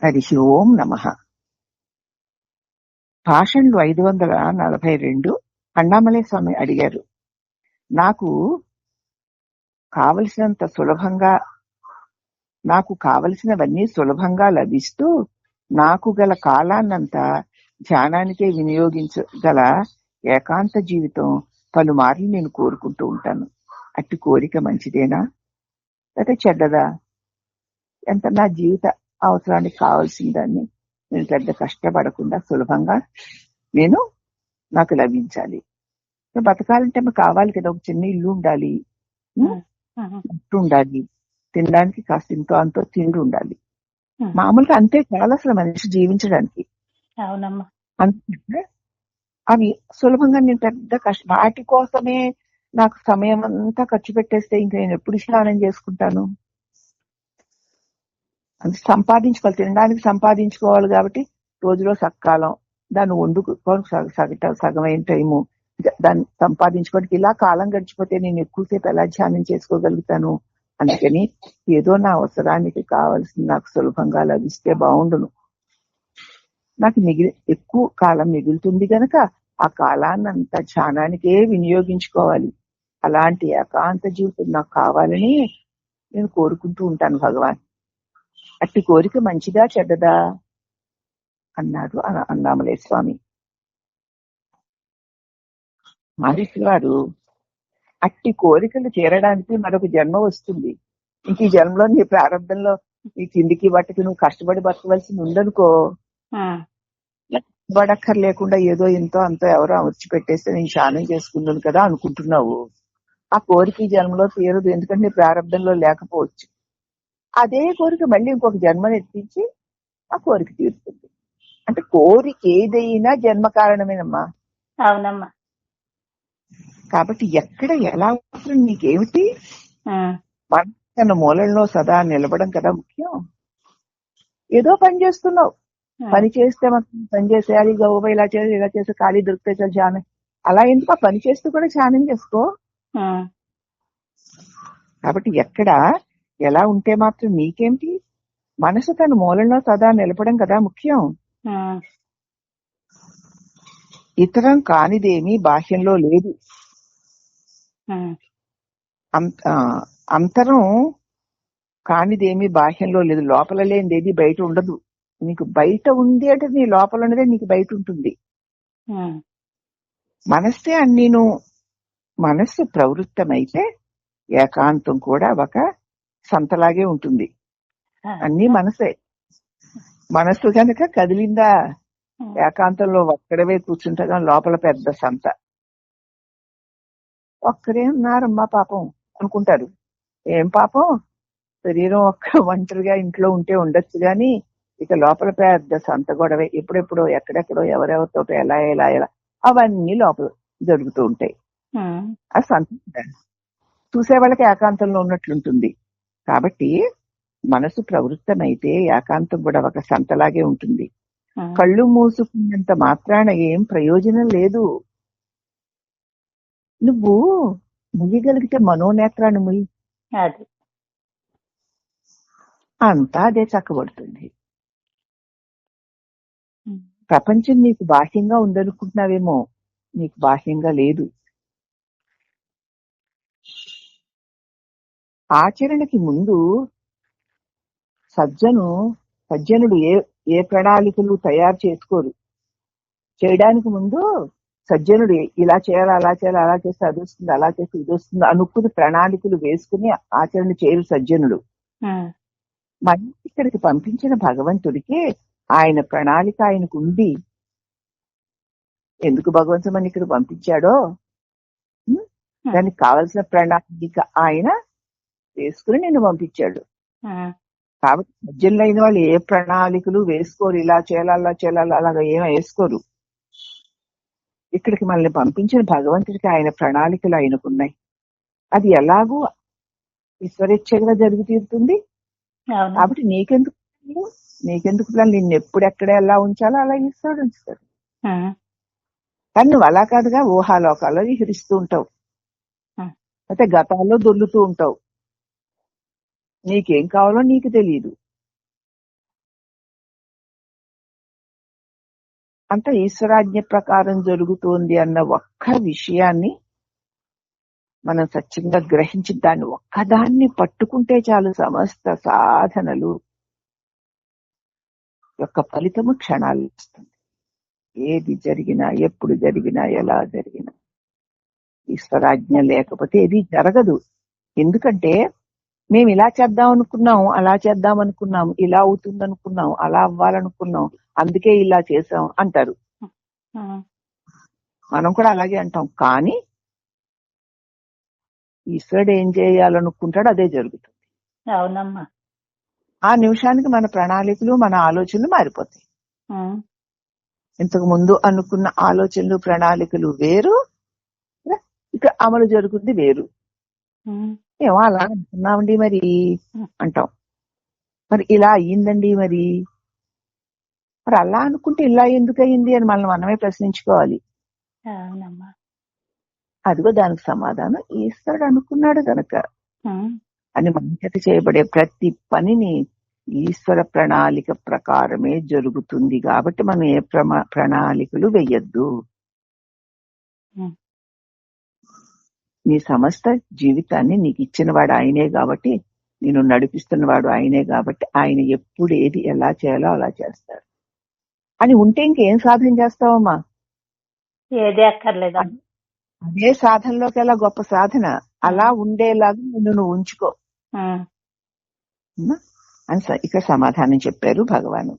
హరి ఓం నమః. భాషణలు 542 అన్నామలై స్వామి అడిగారు. నాకు కావలసినవన్నీ సులభంగా లభిస్తూ నాకు గల కాలాన్నంతా ధ్యానానికే వినియోగించగల ఏకాంత జీవితం పలుమార్లు నేను కోరుకుంటూ ఉంటాను. అట్టి కోరిక మంచిదేనా లేకపోతే చెడ్డదా? ఎంత నా జీవిత అవసరానికి కావాల్సిన దాన్ని నేను పెద్ద కష్టపడకుండా సులభంగా నాకు లభించాలి. బతకాలంటే మాకు కావాలి కదా, ఒక చిన్న ఇల్లు ఉండాలి, ఉండాలి, తినడానికి కాస్త ఇంతో అంతో తిండి ఉండాలి. మామూలుగా అంతే చాలా అసలు మనిషి జీవించడానికి. అందుకే అవి సులభంగా నేను పెద్ద వాటి కోసమే నాకు సమయం అంతా ఖర్చు పెట్టేస్తే ఇంకా నేను ఎప్పుడు స్నానం చేసుకుంటాను? అది సంపాదించుకోవాలి, తినడానికి సంపాదించుకోవాలి కాబట్టి రోజులో సకాలం దాన్ని వండుకోవడం సగమైన టైము దాన్ని సంపాదించుకోవడానికి ఇలా కాలం గడిచిపోతే నేను ఎక్కువసేపు ఎలా ధ్యానం చేసుకోగలుగుతాను? అందుకని ఏదో నా అవసరానికి కావాల్సింది నాకు సులభంగా లభిస్తే బాగుండును. నాకు ఎక్కువ కాలం మిగులుతుంది గనక ఆ కాలాన్ని అంతా ధ్యానానికే వినియోగించుకోవాలి. అలాంటి ఏకాంత జీవితం నాకు కావాలని నేను కోరుకుంటూ ఉంటాను భగవాన్. అట్టి కోరిక మంచిదా చెడ్డదా అన్నాడు అన్నామలై స్వామి. మహర్షి గారు, అట్టి కోరికలు తీరడానికి మరొక జన్మ వస్తుంది. ఇంక ఈ జన్మలో నీ ప్రారంభంలో నీ తిండికి బట్టకి నువ్వు కష్టపడి బతకవలసి ఉందనుకో, కష్టపడక్కర్ లేకుండా ఏదో ఇంతో అంతో ఎవరో అమర్చి పెట్టేస్తే నేను స్నానం చేసుకున్నాను కదా అనుకుంటున్నావు. ఆ కోరిక ఈ జన్మలో తీరదు, ఎందుకంటే నీ ప్రారంభంలో లేకపోవచ్చు. అదే కోరిక మళ్ళీ ఇంకొక జన్మను ఎత్తించి ఆ కోరిక తీరుతుంది. అంటే కోరిక ఏదైనా జన్మ కారణమేనమ్మా. అవునమ్మా. కాబట్టి ఎక్కడ ఎలా అవసరం నీకేమిటి? మన మూలంలో సదా నిలబడం కదా ముఖ్యం. ఏదో పని చేస్తున్నావు, పని చేస్తే మనం పని చేసేయాలి, గౌరవ ఇలా చేసి ఖాళీ దొరికితే చాలు ధ్యానం. అలా ఎందుకు? ఆ పని చేస్తూ కూడా ధ్యానం చేసుకో. కాబట్టి ఎక్కడ ఎలా ఉంటే మాత్రం నీకేమిటి? మనసు తన మూలంలో సదా నిలపడం కదా ముఖ్యం. ఇతరం కానిదేమీ బాహ్యంలో లేదు. అంతరం కానిదేమీ బాహ్యంలో లేదు. లోపల లేనిదేది బయట ఉండదు. నీకు బయట ఉంది అంటే నీ లోపల ఉన్నదే నీకు బయట ఉంటుంది. మనస్సే అన్నీను. మనస్సు ప్రవృత్తమైతే ఏకాంతం కూడా ఒక సంతలాగే ఉంటుంది. అన్నీ మనసే. మనస్సు కనుక కదిలిందా ఏకాంతంలో ఒక్కడవే కూర్చుంటా, లోపల పెద్ద సంత. ఒక్కరే ఉన్నారమ్మా పాపం అనుకుంటారు. ఏం పాపం, శరీరం ఒంటరిగా ఇంట్లో ఉంటే ఉండొచ్చు గాని ఇక లోపల పెద్ద సంత గొడవే. ఎప్పుడెప్పుడో ఎక్కడెక్కడో ఎవరెవరితో ఎలా ఎలా ఎలా అవన్నీ లోపల జరుగుతూ ఉంటాయి. ఆ సంత చూసే వాళ్ళకి ఏకాంతంలో ఉన్నట్లుంటుంది. కాబట్టి మనసు ప్రవృత్తమైతే ఏకాంతం కూడా ఒక సంతలాగే ఉంటుంది. కళ్ళు మూసుకున్నంత మాత్రాన ఏం ప్రయోజనం లేదు. నువ్వు ముయ్యగలిగితే మనోనేత్రాన్ని ముయ్యి, అంతా అదే చక్కబడుతుంది. ప్రపంచం నీకు బాహ్యంగా ఉందనుకుంటున్నావేమో, నీకు బాహ్యంగా లేదు. ఆచరణకి ముందు సజ్జనుడు ఏ ప్రణాళికలు తయారు చేసుకోరు. చేయడానికి ముందు సజ్జనుడు ఇలా చేయాలి, అలా చేయాలి, అలా చేస్తే అది వస్తుంది, అలా చేస్తే ఇది వస్తుంది అనుకుని ప్రణాళికలు వేసుకుని ఆచరణ చేయరు సజ్జనుడు. మరి ఇక్కడికి పంపించిన భగవంతుడికి ఆయన ప్రణాళిక ఆయనకు ఉంది. ఎందుకు భగవంతుడు మన ఇక్కడ పంపించాడో దానికి కావలసిన ప్రణాళిక ఆయన వేసుకుని నిన్ను పంపించాడు. కాబట్టి సజ్జనులైన వాళ్ళు ఏ ప్రణాళికలు వేసుకోరు. ఇలా చేయాలి, అలా చేయాలి, అలాగా ఏమో వేసుకోరు. ఇక్కడికి మనల్ని పంపించిన భగవంతుడికి ఆయన ప్రణాళికలు ఆయనకున్నాయి. అది ఎలాగూ ఈశ్వరేచ్ఛగా జరిగి తీరుతుంది. కాబట్టి నీకెందుకు ప్లాన్? నిన్ను ఎప్పుడు ఎక్కడ ఎలా ఉంచాలో అలా ఈశ్వరుడు ఉంచుతాడు. కానీ నువ్వు అలా కాదుగా, ఊహాలోకాల్లో విహరిస్తూ ఉంటావు, అయితే గతాల్లో దొర్లుతూ ఉంటావు. నీకేం కావాలో నీకు తెలియదు. అంత ఈశ్వరాజ్ఞ ప్రకారం జరుగుతోంది అన్న ఒక్క విషయాన్ని మనం సత్యంగా గ్రహించి దాన్ని ఒక్కదాన్ని పట్టుకుంటే చాలు సమస్త సాధనలు యొక్క ఫలితము క్షణాలు వస్తుంది. ఏది జరిగినా, ఎప్పుడు జరిగినా, ఎలా జరిగినా ఈశ్వరాజ్ఞ లేకపోతే ఏది జరగదు. ఎందుకంటే మేము ఇలా చేద్దాం అనుకున్నాం, అలా చేద్దాం అనుకున్నాం, ఇలా అవుతుంది అనుకున్నాం, అలా అవ్వాలనుకున్నాం, అందుకే ఇలా చేసాం అంటారు. మనం కూడా అలాగే అంటాం. కానీ ఈశ్వరుడు ఏం చేయాలనుకుంటాడో అదే జరుగుతుంది. అవునమ్మా. ఆ నిమిషానికి మన ప్రణాళికలు, మన ఆలోచనలు మారిపోతాయి. ఇంతకు ముందు అనుకున్న ఆలోచనలు, ప్రణాళికలు వేరు, ఇక్కడ అమలు జరుగుతుంది వేరు. ఏమో అలా అనుకున్నామండి మరి అంటాం, మరి ఇలా అయ్యిందండి మరి అలా అనుకుంటే ఇలా ఎందుకు అయ్యింది అని మనమే ప్రశ్నించుకోవాలి. అదిగో దానికి సమాధానం ఈశ్వరుడు అనుకున్నాడు గనక అని మన చేత చేయబడే ప్రతి పనిని ఈశ్వర ప్రణాళిక ప్రకారమే జరుగుతుంది. కాబట్టి మనం ఏ ప్రణాళికలు వెయ్యొద్దు. నీ సమస్త జీవితాన్ని నీకు ఇచ్చిన వాడు ఆయనే కాబట్టి, నేను నడిపిస్తున్నవాడు ఆయనే కాబట్టి, ఆయన ఎప్పుడు ఏది ఎలా చేయాలో అలా చేస్తాడు అని ఉంటే ఇంకేం సాధన చేస్తావమ్మా? ఏదే అక్కర్లేదు. అదే సాధనలోకి ఎలా గొప్ప సాధన. అలా ఉండేలాగా నువ్వు ఉంచుకో అని ఇక్కడ సమాధానం చెప్పారు భగవాను.